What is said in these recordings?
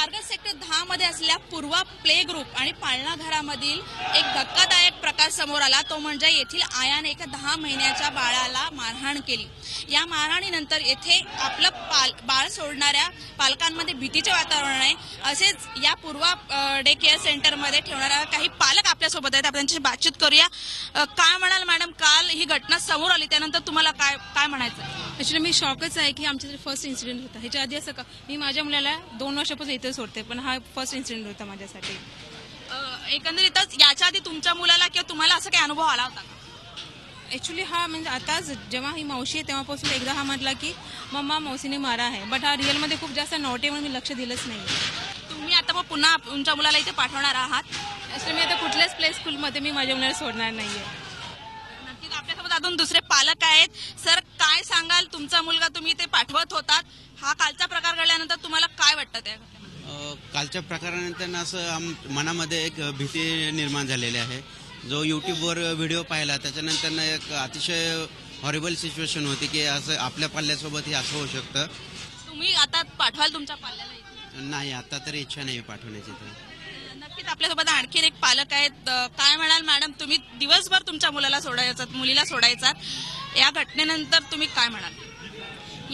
Swargate sector 10 मध्ये असलेल्या पूर्वा play group आणि पाळणा घरामधील एक धक्कादायक प्रकार समोर आला, तो म्हणजे येथील आयाने एका 10 महिन्याच्या बाळाला मारहाण केली। या मारहाणीनंतर येथे आपलं बाळ सोडणाऱ्या पालकांमध्ये भीतीचे वातावरण आहे। असेच या पूर्वा डे केअर सेंटर मध्ये ठेवणाऱ्या काही पालक आपल्या सोबत आहेत, आपण त्यांच्याशी बातचीत करूया। काय म्हणाल मॅडम, काल ही घटना समोर आली त्यानंतर तुम्हाला काय म्हणायचं? ॲक्च्युली मी शॉकच आहे की आमच्याकडे फर्स्ट इन्सिडेंट होता। ह्याच्या आधी असं का, मी माझ्या मुलाला 2 वर्षापासून इथे सोडते, पण हा फर्स्ट इन्सिडेंट होता माझ्यासाठी। एकंदरीतच याच्या आधी तुमच्या मुलाला किंवा तुम्हाला असं काही अनुभव आला होता? ॲक्च्युली हा म्हणजे आताच जेव्हा ही मावशी आहे तेव्हापासून एकदा हा म्हटला की मम्मा मावशीने मारा आहे, बट हा रिअलमध्ये खूप जास्त नॉटी म्हणून मी लक्ष दिलंच नाही। तुम्ही आता मग पुन्हा तुमच्या मुलाला इथे पाठवणार आहात? ॲक्च्युली मी आता कुठल्याच प्ले स्कूलमध्ये मी माझ्या मुलाला सोडणार नाही आहे। नक्कीच आपल्यासोबत अजून दुसरे पालक आहेत। सर, काय सांगाल, तुमचा मुलगा तुम्ही इथे पाठवत होतात, हा कालचा प्रकार घडल्यानंतर तुम्हाला काय वाटतं? त्या कालच्या प्रकारानंतर असं मनामध्ये एक भीती निर्माण झालेली आहे। जो यूट्यूबवर व्हिडिओ पाहिला त्याच्यानंतर एक अतिशय हॉरिबल सिच्युएशन होती की असं आपल्या पाल्यासोबत हे असं होऊ शकतं। तुम्ही आता पाठवाल तुमच्या पाल्याला इथे? नाही, आता तरी इच्छा नाही पाठवण्याची। नक्कीच आपल्यासोबत आणखीन एक पालक आहेत। काय म्हणाल मॅडम, तुम्ही दिवसभर तुमच्या मुलीला सोडायचात, या घटनेनंतर तुम्ही काय म्हणाल?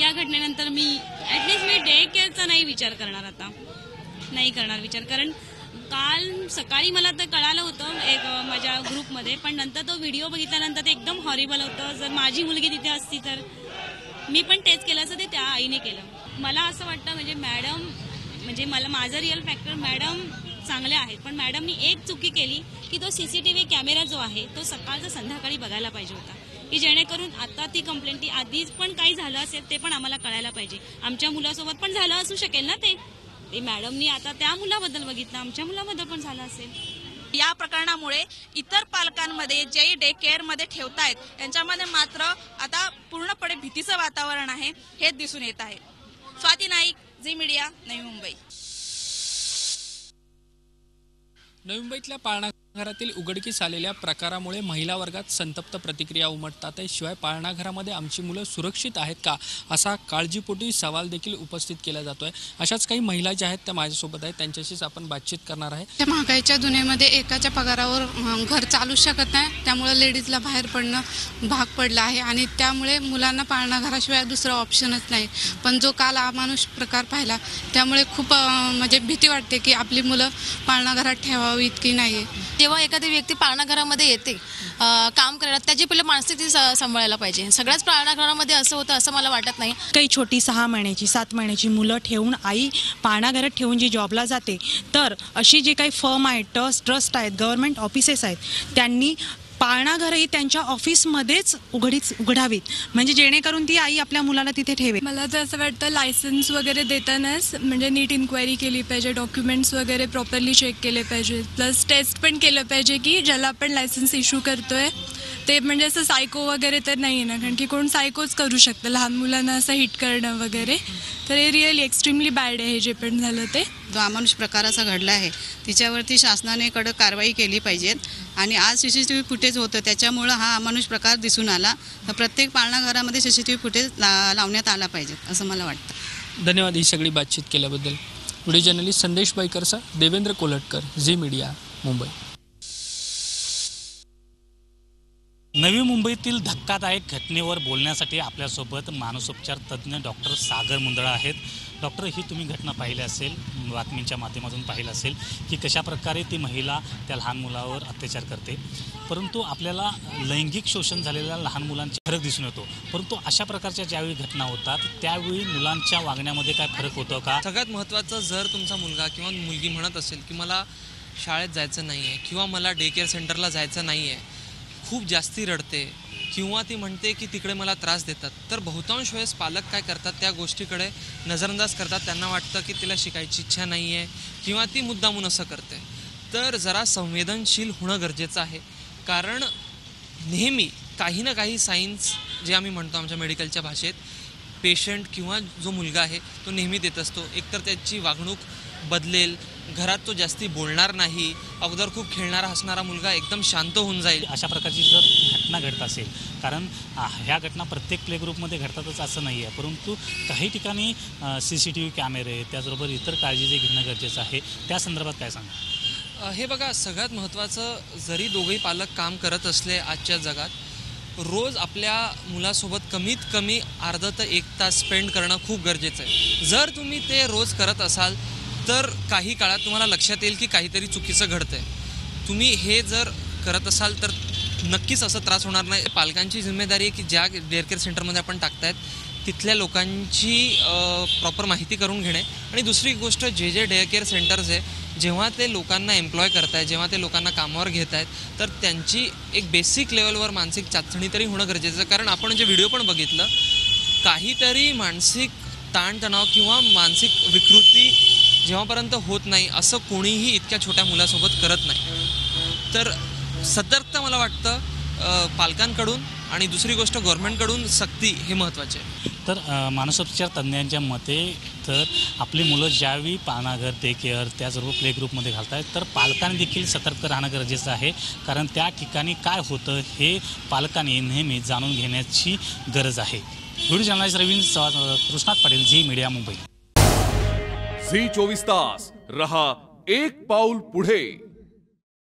या घटनेनंतर मी ॲटलिस्ट मी डे केअरचा नाही विचार करणार, आता नाही करणार विचार, कारण काल सकाळी मला तर कळालं होतं एक माझ्या ग्रुपमध्ये, पण नंतर तो व्हिडिओ बघितल्यानंतर ते एकदम हॉरिबल होतं। जर माझी मुलगी तिथे असती तर मी पण तेच केलं असं ते त्या आईने केलं। मला असं वाटतं म्हणजे मला माझं रिअल फॅक्टर मॅडम चांगले आहेत, पण मॅडमनी एक चुकी केली की तो CCTV कॅमेरा जो आहे तो सकाळचा संध्याकाळी बघायला पाहिजे होता, की जेणेकरून आता ती कंप्लेंट ती आधीच पण काही झालं असेल ते पण आम्हाला कळायला पाहिजे। आमच्या मुलासोबत पण झालं असू शकेल ना, ते मॅडमनी आता त्या मुलाबद्दल बघितलं, आमच्या मुलाबद्दल पण झालं असेल। या प्रकरणामुळे इतर पालकांमध्ये जे डे केअर मध्ये ठेवतायत त्यांच्यामध्ये मात्र आता पूर्णपणे भीतीचं वातावरण आहे, हे दिसून येत आहे। Swati Naik, Zee media, Navi Mumbai. नवी मुंबईतल्या पाळणा घरातील उघडकीस आलेल्या प्रकारामुळे महिला वर्गात संतप्त प्रतिक्रिया उमटतात आहे। शिवाय पाळणा घरामध्ये आमची मुलं सुरक्षित आहेत का, असा काळजीपोटी सवाल देखील उपस्थित केला जातोय। अशाच काही महिला ज्या आहेत त्या माझ्यासोबत आहेत, त्यांच्याशीच आपण बातचीत करणार आहे। त्या महागाईच्या दुनियेमध्ये एकाच्या पगारावर घर चालू शकत नाही, त्यामुळे लेडीजला बाहेर पडणं भाग पडलं आहे आणि त्यामुळे मुलांना पाळणा घराशिवाय दुसरा ऑप्शनच नाही। पण जो काल अमानुष प्रकार पाहिला त्यामुळे खूप म्हणजे भीती वाटते की आपली मुलं पाळणा घरात ठेवावी इतकी नाही। जेव्हा एखादी व्यक्ती पाळणा घरामध्ये येते काम करायला, त्याची पहिले मानसिकता सांभाळायला पाहिजे। सगळ्याच पाळणा घरामध्ये असं होतं असं मला वाटत नाही। काही छोटी 6 महिन्याची 7 महिन्याची मुलं ठेवून आई पाळणा घरात ठेवून जी जॉबला जाते, तर अशी जी काही फर्म आहेत, ट्रस्ट आहेत, गव्हर्नमेंट ऑफिसेस आहेत, त्यांनी पाळणा घरही त्यांच्या ऑफिसमध्येच उघडावीत, म्हणजे जेणेकरून ती आई आपल्या मुलाला तिथे ठेवेल। मला तर असं वाटतं लायसन्स वगैरे देतानाच म्हणजे नीट इन्क्वायरी केली पाहिजे, डॉक्युमेंट्स वगैरे प्रॉपरली चेक केले पाहिजे, प्लस टेस्ट पण केलं पाहिजे की ज्याला आपण लायसन्स इश्यू करतोय ते म्हणजे असं सायको वगैरे तर नाही आहे ना, कारण की कोण सायकोच करू शकतं लहान मुलांना असं हिट करणं वगैरे, तर हे रिअली एक्स्ट्रीमली बॅड आहे जे पण झालं ते। जो अमानुष प्रकार असा घडला आहे तिच्यावरती शासनाने कडक कारवाई केली पाहिजे आणि आज CCTV फुटेज होतं त्याच्यामुळं हा अमानुष प्रकार दिसून आला, तर प्रत्येक पाळणा घरामध्ये CCTV फुटेज लावण्यात आला पाहिजे असं मला वाटतं। धन्यवाद ही सगळी बातचीत केल्याबद्दल। व्हिडिओ जर्नलिस्ट संदेश बाईकरचा, देवेंद्र कोल्हटकर, झी मीडिया, मुंबई। नवी मुंबईतील धक्कादायक घटनेवर बोलण्यासाठी आपल्यासोबत मानसोपचार तज्ज्ञ डॉक्टर सागर मुंदळा आहेत। डॉक्टर, ही तुम्ही घटना पाहिली असेल, बातमींच्या माध्यमातून पाहिलं असेल की कशाप्रकारे ती महिला त्या लहान मुलावर अत्याचार करते, परंतु आपल्याला लैंगिक शोषण झालेल्या लहान मुलांचा फरक दिसून येतो, परंतु अशा प्रकारच्या ज्यावेळी घटना होतात त्यावेळी मुलांच्या वागण्यामध्ये काय फरक होतो का? सगळ्यात महत्त्वाचं, जर तुमचा मुलगा किंवा मुलगी म्हणत असेल की मला शाळेत जायचं नाही आहे किंवा मला डे केअर सेंटरला जायचं नाही आहे, खूप जास्ती रडते किंवा ती म्हणते की तिकडे मला त्रास देतात, तर बहुतांश वेळेस पालक काय करतात, त्या गोष्टीकडे नजरअंदाज करतात। त्यांना वाटतं की तिला शिकायची इच्छा नाही आहे किंवा ती मुद्दामून असं करते। तर जरा संवेदनशील होणं गरजेचं आहे, कारण नेहमी काही ना काही सायन्स जे आम्ही म्हणतो आमच्या मेडिकलच्या भाषेत, पेशंट किंवा जो मुलगा आहे तो नेहमी देत असतो। एकतर त्याची वागणूक बदलेल, घरात तो जास्ती बोलणार नाही, अगोदर खूप खेळणारा हसणारा मुलगा एकदम शांत होऊन जाईल. अशा प्रकारची जर घटना घडत असेल, कारण ह्या घटना प्रत्येक प्ले ग्रुपमध्ये घडतातच असं नाही आहे, परंतु काही ठिकाणी CCTV कॅमेरे त्याचबरोबर इतर काळजी जे घेणं गरजेचं आहे, त्या संदर्भात काय सांगा? हे बघा, सगळ्यात महत्त्वाचं, जरी दोघेही पालक काम करत असले आजच्या जगात, रोज आपल्या मुलासोबत कमीत कमी अर्धा ते 1 तास स्पेंड करणं खूप गरजेचं आहे. जर तुम्ही ते रोज करत असाल तर काही काळात तुम्हाला लक्षात येईल की काहीतरी चुकीचं घडतं आहे. तुम्ही हे जर करत असाल तर नक्कीच असा त्रास होणार नाही. पालकांची जिम्मेदारी आहे की ज्या डे केअर सेंटरमध्ये आपण टाकतायत तिथल्या लोकांची प्रॉपर माहिती करून घेणे. आणि दुसरी गोष्ट, जे डे केअर सेंटर्स आहे, जेव्हा ते लोकांना एम्प्लॉय करतायत, जेव्हा ते लोकांना कामावर घेत आहेत, तर त्यांची एक बेसिक लेवलवर मानसिक चाचणी तरी होणं गरजेचं आहे. कारण आपण जे व्हिडिओ पण बघितलं, काहीतरी मानसिक ताणतणाव किंवा मानसिक विकृती जेव्हापर्यंत होत नाही असं कोणीही इतक्या छोट्या मुलासोबत करत नाही. तर सतर्कता मला वाटतं पालकांकडून, आणि दुसरी गोष्ट गव्हर्नमेंटकडून सक्ती हे महत्त्वाचे आहे. तर मानसोपचार तज्ज्ञांच्या मते तर आपली मुलं ज्यावेळी पाळणाघर, डे केअर त्याचबरोबर प्ले ग्रुपमध्ये घालत आहेत, तर पालकांनी देखील सतर्क राहणं गरजेचं आहे, कारण त्या ठिकाणी काय होतं हे पालकांनी नेहमी जाणून घेण्याची गरज आहे. Video journalist Ravindra Krishnat Patil, Zee media, Mumbai. Zee 24 तास रहा एक पाऊल पुढे.